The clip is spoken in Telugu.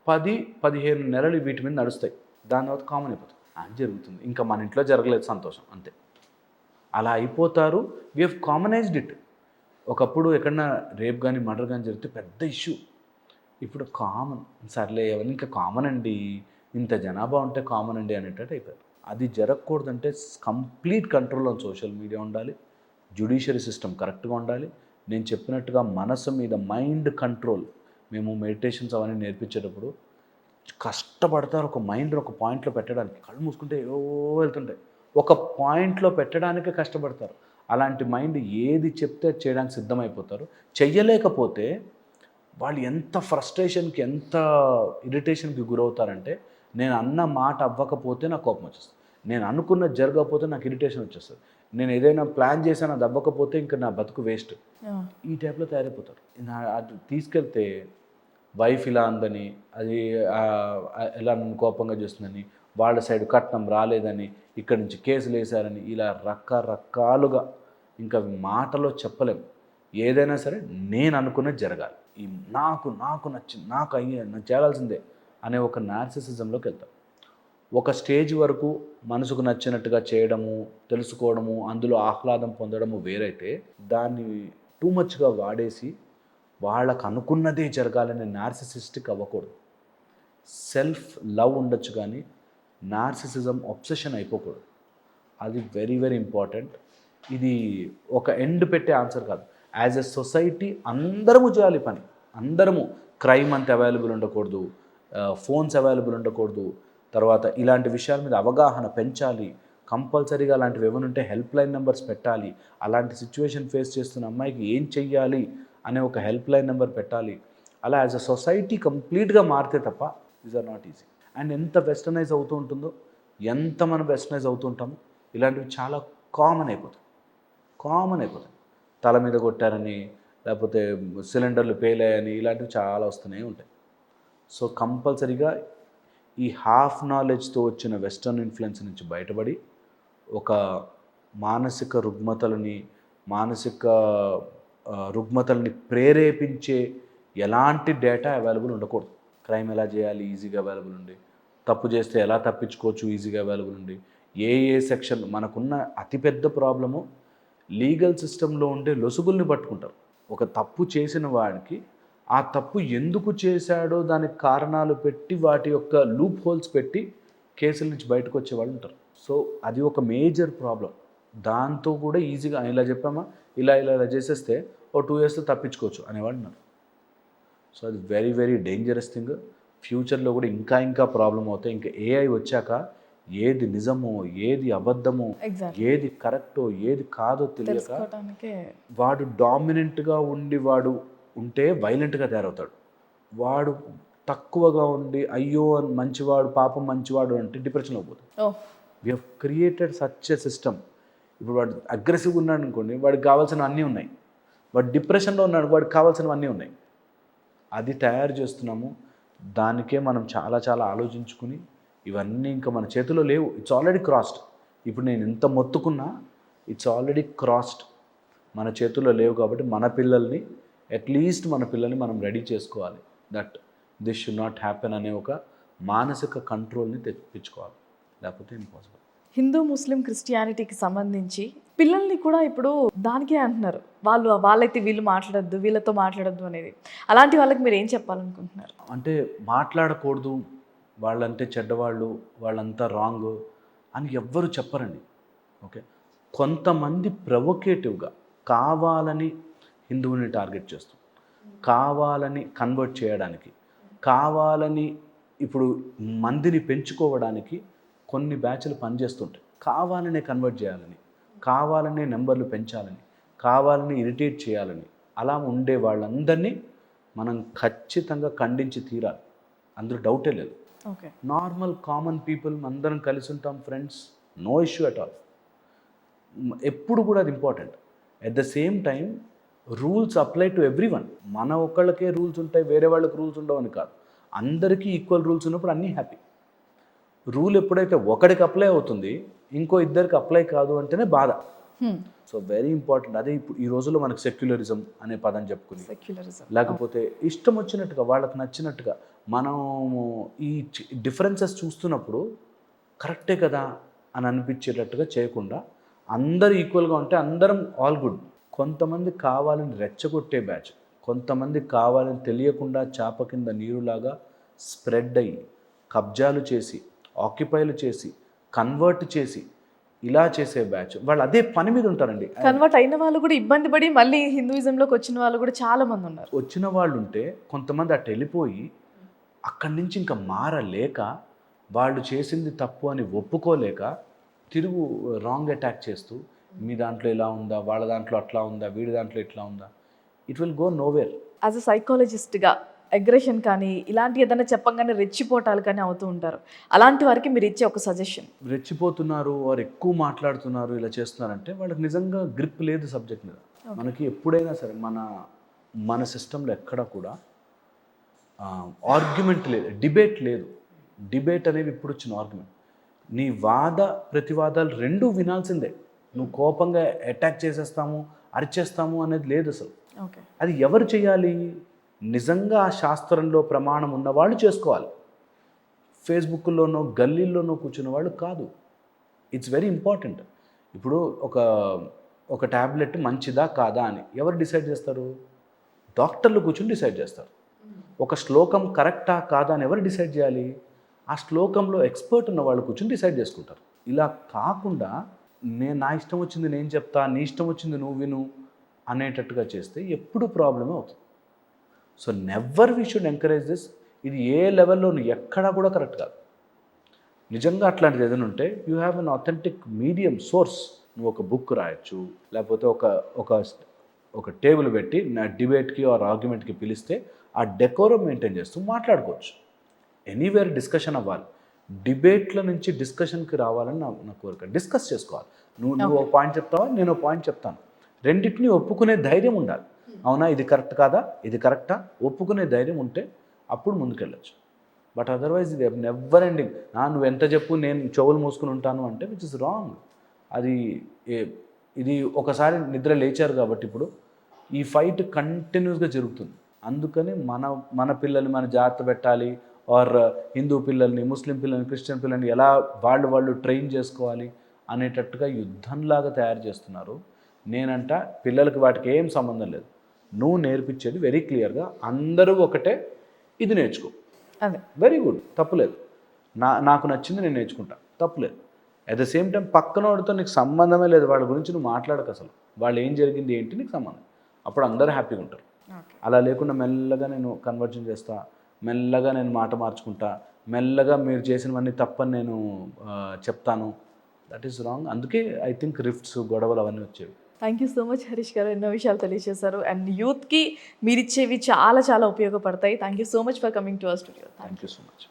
10, 15 నెలలు వీటి మీద నడుస్తాయి. దాని తర్వాత కామన్ అయిపోతుంది. అది జరుగుతుంది. ఇంకా మన ఇంట్లో జరగలేదు సంతోషం అంతే. అలా అయిపోతారు. We have commonised it. ఒకప్పుడు ఎక్కడన్నా రేప్ కానీ మర్డర్ కానీ జరిగితే పెద్ద ఇష్యూ. ఇప్పుడు కామన్. సర్లే అవన్నీ ఇంకా కామన్ అండి, ఇంత జనాభా ఉంటే కామన్ అండి అనేటట్టు అయిపోయారు. అది జరగకూడదంటే complete control on social media ఉండాలి. జ్యుడిషియరీ సిస్టమ్ కరెక్ట్గా ఉండాలి. నేను చెప్పినట్టుగా మనసు మీద మైండ్ కంట్రోల్. మేము మెడిటేషన్స్ అవన్నీ నేర్పించేటప్పుడు కష్టపడతారు ఒక మైండ్ ఒక పాయింట్లో పెట్టడానికి. కళ్ళు మూసుకుంటే ఏవో వెళ్తుంటాయి. ఒక పాయింట్లో పెట్టడానికే కష్టపడతారు. అలాంటి మైండ్ ఏది చెప్తే అది చేయడానికి సిద్ధమైపోతారు. చెయ్యలేకపోతే వాళ్ళు ఎంత ఫ్రస్ట్రేషన్కి, ఎంత ఇరిటేషన్కి గురవుతారంటే, నేను అన్న మాట అవ్వకపోతే నాకు కోపం వచ్చేస్తుంది. నేను అనుకున్నది జరగకపోతే నాకు ఇరిటేషన్ వచ్చేస్తుంది. నేను ఏదైనా ప్లాన్ చేశాను అది అవ్వకపోతే ఇంకా నా బతుకు వేస్ట్. ఈ టైప్లో తయారైపోతారు. అది తీసుకెళ్తే వైఫ్ ఇలా అందని, అది ఎలా నన్ను కోపంగా చేస్తుందని, వాళ్ళ సైడ్ కట్నం రాలేదని, ఇక్కడి నుంచి కేసులు వేశారని, ఇలా రకరకాలుగా ఇంకా మాటలో చెప్పలేము. ఏదైనా సరే నేను అనుకున్నది జరగాలి, ఈ నాకు నచ్చింది, నేను చేయాల్సిందే అనే ఒక నార్సిసిజంలోకి వెళ్తాం. ఒక స్టేజ్ వరకు మనసుకు నచ్చినట్టుగా చేయడము, తెలుసుకోవడము, అందులో ఆహ్లాదం పొందడము వేరైతే, దాన్ని టూ మచ్గా వాడేసి వాళ్ళకు అనుకున్నదే జరగాలని నార్సిసిస్టిక్ అవ్వకూడదు. సెల్ఫ్ లవ్ ఉండొచ్చు కానీ నార్సిసిజం అబ్సెషన్ అయిపోకూడదు. అది వెరీ వెరీ ఇంపార్టెంట్. ఇది ఒక ఎండ్ పెట్టే ఆన్సర్ కాదు. యాజ్ ఎ సొసైటీ అందరము చేయాలి పని. అందరము. క్రైమ్ అంత అవైలబుల్ ఉండకూడదు, ఫోన్స్ అవైలబుల్ ఉండకూడదు. తర్వాత ఇలాంటి విషయాల మీద అవగాహన పెంచాలి. కంపల్సరీగా అలాంటివి ఏమైనా ఉంటే హెల్ప్ లైన్ నెంబర్స్ పెట్టాలి. అలాంటి సిచ్యువేషన్ ఫేస్ చేస్తున్న అమ్మాయికి ఏం చెయ్యాలి అనే ఒక హెల్ప్ లైన్ నెంబర్ పెట్టాలి. అలా యాజ్ అ సొసైటీ కంప్లీట్గా మారితే తప్ప these are not easy. And ఎంత వెస్టర్నైజ్ అవుతూ ఉంటుందో, ఎంత మనం వెస్టర్నైజ్ అవుతూ ఉంటామో, ఇలాంటివి చాలా కామన్ అయిపోతాయి. తల మీద కొట్టారని, లేకపోతే సిలిండర్లు పేలాయని, ఇలాంటివి చాలా వస్తూనే ఉంటాయి. సో కంపల్సరీగా ఈ హాఫ్ నాలెడ్జ్తో వచ్చిన వెస్టర్న్ ఇన్ఫ్లుయెన్స్ నుంచి బయటపడి, ఒక మానసిక రుగ్మతల్ని ప్రేరేపించే ఎలాంటి డేటా అవైలబుల్ ఉండకూడదు. క్రైమ్ ఎలా చేయాలి ఈజీగా అవైలబుల్ ఉండి, తప్పు చేస్తే ఎలా తప్పించుకోవచ్చు ఈజీగా అవైలబుల్ ఉండి, ఏ సెక్షన్. మనకున్న అతిపెద్ద ప్రాబ్లము లీగల్ సిస్టంలో ఉండే లొసుగుల్ని పట్టుకుంటారు. ఒక తప్పు చేసిన వాడికి ఆ తప్పు ఎందుకు చేశాడో దానికి కారణాలు పెట్టి, వాటి యొక్క లూప్ హోల్స్ పెట్టి కేసుల నుంచి బయటకు వచ్చేవాళ్ళు ఉంటారు. సో అది ఒక మేజర్ ప్రాబ్లం. దాంతో కూడా ఈజీగా ఇలా చెప్పామా, ఇలా చేసేస్తే ఓ 2 yearsలో తప్పించుకోవచ్చు అనేవాళ్ళు ఉన్నారు. సో అది వెరీ వెరీ డేంజరస్ థింగ్. ఫ్యూచర్లో కూడా ఇంకా ప్రాబ్లం అవుతాయి. ఇంకా ఏఐ వచ్చాక ఏది నిజమో, ఏది అబద్ధమో, ఏది కరెక్టో, ఏది కాదో తెలియక వాడు డామినెంట్గా ఉంటే వైలెంట్గా తయారవుతాడు. వాడు తక్కువగా ఉండి అయ్యో అని మంచివాడు, పాపం మంచివాడు అంటే డిప్రెషన్లో పోతాడు. We have created such a system. ఇప్పుడు వాడు అగ్రెసివ్గా ఉన్నాడు అనుకోండి, వాడికి కావాల్సినవి అన్నీ ఉన్నాయి. వాడు డిప్రెషన్లో ఉన్నాడు, వాడికి కావాల్సినవి అన్నీ ఉన్నాయి. అది తయారు చేస్తున్నాము. దానికే మనం చాలా ఆలోచించుకుని, ఇవన్నీ ఇంకా మన చేతిలో లేవు. It's already crossed. ఇప్పుడు నేను ఎంత మొత్తుకున్నా ఇట్స్ ఆల్రెడీ క్రాస్డ్. మన చేతుల్లో లేవు. కాబట్టి మన పిల్లల్ని మనం రెడీ చేసుకోవాలి. That this should not happen అనే ఒక మానసిక కంట్రోల్ని తెప్పించుకోవాలి. లేకపోతే ఇంపాసిబుల్. హిందూ, ముస్లిం, క్రిస్టియానిటీకి సంబంధించి పిల్లల్ని కూడా ఇప్పుడు దానికే అంటున్నారు. వాళ్ళైతే వీళ్ళు మాట్లాడద్దు, వీళ్ళతో మాట్లాడద్దు అనేది. అలాంటి వాళ్ళకి మీరు ఏం చెప్పాలనుకుంటున్నారు? అంటే మాట్లాడకూడదు, వాళ్ళంటే చెడ్డవాళ్ళు, వాళ్ళంతా రాంగ్ అని ఎవ్వరు చెప్పరండి. ఓకే, కొంతమంది ప్రొవొకేటివ్గా కావాలని హిందువుని టార్గెట్ చేస్తూ, కావాలని కన్వర్ట్ చేయడానికి, కావాలని ఇప్పుడు మందిని పెంచుకోవడానికి కొన్ని బ్యాచ్లు పనిచేస్తుంటాయి. కావాలనే కన్వర్ట్ చేయాలని, కావాలనే నెంబర్లు పెంచాలని, కావాలని ఇరిటేట్ చేయాలని, అలా ఉండే వాళ్ళందరినీ మనం ఖచ్చితంగా ఖండించి తీరాలి. అందులో డౌటే లేదు. ఓకే, నార్మల్ కామన్ పీపుల్ అందరం కలిసి ఉంటాం, friends, no issue at all. ఎప్పుడు కూడా అది important. At the same time rules apply to everyone. మన ఒక్కళ్ళకే రూల్స్ ఉంటాయి, వేరే వాళ్ళకి రూల్స్ ఉండవని కాదు. అందరికీ ఈక్వల్ రూల్స్ ఉన్నప్పుడు అన్నీ హ్యాపీ. రూల్ ఎప్పుడైతే ఒకడికి అప్లై అవుతుంది, ఇంకో ఇద్దరికి అప్లై కాదు అంటేనే బాధ. So very important. అదే ఇప్పుడు ఈ రోజుల్లో మనకు సెక్యులరిజం అనే పదం చెప్పుకుని, సెక్యులరిజం. లేకపోతే ఇష్టం వచ్చినట్టుగా వాళ్ళకి నచ్చినట్టుగా మనం ఈ డిఫరెన్సెస్ చూస్తున్నప్పుడు కరెక్టే కదా అని అనిపించేటట్టుగా చేయకుండా అందరు ఈక్వల్గా ఉంటే అందరం ఆల్ గుడ్. కొంతమంది కావాలని రెచ్చగొట్టే బ్యాచ్, కొంతమంది కావాలని తెలియకుండా చాప కింద నీరులాగా స్ప్రెడ్ అయ్యి కబ్జాలు చేసి ఆక్యుపైలు చేసి కన్వర్ట్ చేసి ఇలా చేసే బ్యాచ్ వాళ్ళు అదే పని మీద ఉంటారండి. కన్వర్ట్ అయిన వాళ్ళు కూడా ఇబ్బంది పడి మళ్ళీ హిందూయిజంలోకి వచ్చిన వాళ్ళు కూడా చాలా మంది ఉన్నారు. వచ్చిన వాళ్ళు ఉంటే కొంతమంది అటు వెళ్ళిపోయి అక్కడి నుంచి ఇంకా మారలేక వాళ్ళు చేసింది తప్పు అని ఒప్పుకోలేక తిరుగు రాంగ్ అటాక్ చేస్తూ మీ దాంట్లో ఇలా ఉందా, వాళ్ళ దాంట్లో అట్లా ఉందా, వీడి దాంట్లో ఇట్లా ఉందా, it will go nowhere. As a సైకాలజిస్ట్గా అగ్రెషన్ కానీ ఇలాంటి ఏదైనా చెప్పంగానే రెచ్చిపోటాలు కానీ అవుతూ ఉంటారు. అలాంటి వారికి మీరు ఇచ్చే ఒక సజెషన్? రెచ్చిపోతున్నారు వారు ఎక్కువ మాట్లాడుతున్నారు ఇలా చేస్తున్నారంటే వాళ్ళకి నిజంగా గ్రిప్ లేదు సబ్జెక్ట్ మీద. మనకి ఎప్పుడైనా సరే మన సిస్టంలో ఎక్కడ కూడా ఆర్గ్యుమెంట్ లేదు, డిబేట్ లేదు. డిబేట్ అనేవి ఇప్పుడు వచ్చిన ఆర్గ్యుమెంట్. నీ వాద ప్రతివాదాలు రెండూ వినాల్సిందే. నువ్వు కోపంగా అటాక్ చేసేస్తాము అరిచేస్తాము అనేది లేదు అసలు. ఓకే, అది ఎవరు చేయాలి? నిజంగా ఆ శాస్త్రంలో ప్రమాణం ఉన్నవాళ్ళు చేసుకోవాలి. ఫేస్బుక్లోనో గల్లీల్లోనో కూర్చున్న వాళ్ళు కాదు. It's very important. ఇప్పుడు ఒక ట్యాబ్లెట్ మంచిదా కాదా అని ఎవరు డిసైడ్ చేస్తారు? డాక్టర్లు కూర్చొని డిసైడ్ చేస్తారు. ఒక శ్లోకం కరెక్టా కాదా అని ఎవరు డిసైడ్ చేయాలి? ఆ శ్లోకంలో ఎక్స్పర్ట్ ఉన్న వాళ్ళు కూర్చొని డిసైడ్ చేసుకుంటారు. ఇలా కాకుండా నా ఇష్టం వచ్చింది నేను చెప్తా, నీ ఇష్టం వచ్చింది నువ్వు విను అనేటట్టుగా చేస్తే ఎప్పుడు ప్రాబ్లమే అవుతుంది. So never we should encourage this. ఇది ఏ లెవెల్లో ఎక్కడా కూడా కరెక్ట్ కాదు. నిజంగా అట్లాంటిది ఏదైనా ఉంటే you have an authentic medium source. నువ్వు ఒక బుక్ రాయొచ్చు, లేకపోతే ఒక టేబుల్ పెట్టి నా డిబేట్కి ఆర్ ఆర్గ్యుమెంట్కి పిలిస్తే ఆ డెకోరం మెయింటైన్ చేస్తూ మాట్లాడుకోవచ్చు. ఎనీవేర్ డిస్కషన్ అవ్వాలి. డిబేట్ల నుంచి డిస్కషన్కి రావాలని నా కోరిక. డిస్కస్ చేసుకోవాలి. నువ్వు ఒక పాయింట్ చెప్తావా, నేను ఒక పాయింట్ చెప్తాను. రెండింటిని ఒప్పుకునే ధైర్యం ఉండాలి. అవునా ఇది కరెక్ట్ కాదా, ఇది కరెక్టా, ఒప్పుకునే ధైర్యం ఉంటే అప్పుడు ముందుకెళ్ళచ్చు. బట్ అదర్వైజ్ ఇది నెవర్ ఎండింగ్. నువ్వు ఎంత చెప్పు నేను చెవులు మూసుకుని ఉంటాను అంటే విచ్ ఇస్ రాంగ్. ఇది ఒకసారి నిద్ర లేచారు కాబట్టి ఇప్పుడు ఈ ఫైట్ కంటిన్యూస్గా జరుగుతుంది. అందుకని మన పిల్లల్ని మన జాగ్రత్త పెట్టాలి, ఆర్ హిందూ పిల్లల్ని, ముస్లిం పిల్లల్ని, క్రిస్టియన్ పిల్లల్ని ఎలా వాళ్ళు ట్రైన్ చేసుకోవాలి అనేటట్టుగా యుద్ధంలాగా తయారు చేస్తున్నారు. నేనంట పిల్లలకి వాటికి ఏం సంబంధం లేదు. నువ్వు నేర్పించేది వెరీ క్లియర్గా అందరూ ఒకటే, ఇది నేర్చుకో, అదే వెరీ గుడ్, తప్పులేదు. నాకు నచ్చింది నేను నేర్చుకుంటా, తప్పులేదు. అట్ ద సేమ్ టైం పక్కనోడితో నీకు సంబంధమే లేదు, వాళ్ళ గురించి నువ్వు మాట్లాడక, అసలు వాళ్ళు ఏం జరిగింది ఏంటి నీకు సంబంధం. అప్పుడు అందరూ హ్యాపీగా ఉంటారు. అలా లేకుండా మెల్లగా నేను కన్వర్జన్ చేస్తా, మెల్లగా నేను మాట మార్చుకుంటా, మెల్లగా మీరు చేసినవన్నీ తప్పని నేను చెప్తాను, దట్ ఈస్ రాంగ్. అందుకే ఐ థింక్ రిఫ్ట్స్, గొడవలు అవన్నీ వచ్చేవి. Thank you so much Harish గారు, ఎన్నో విషయాలు తెలియజేశారు. అండ్ యూత్కి మీరు ఇచ్చేవి చాలా చాలా ఉపయోగపడతాయి. Thank you so much for coming to our studio. Thank you so much.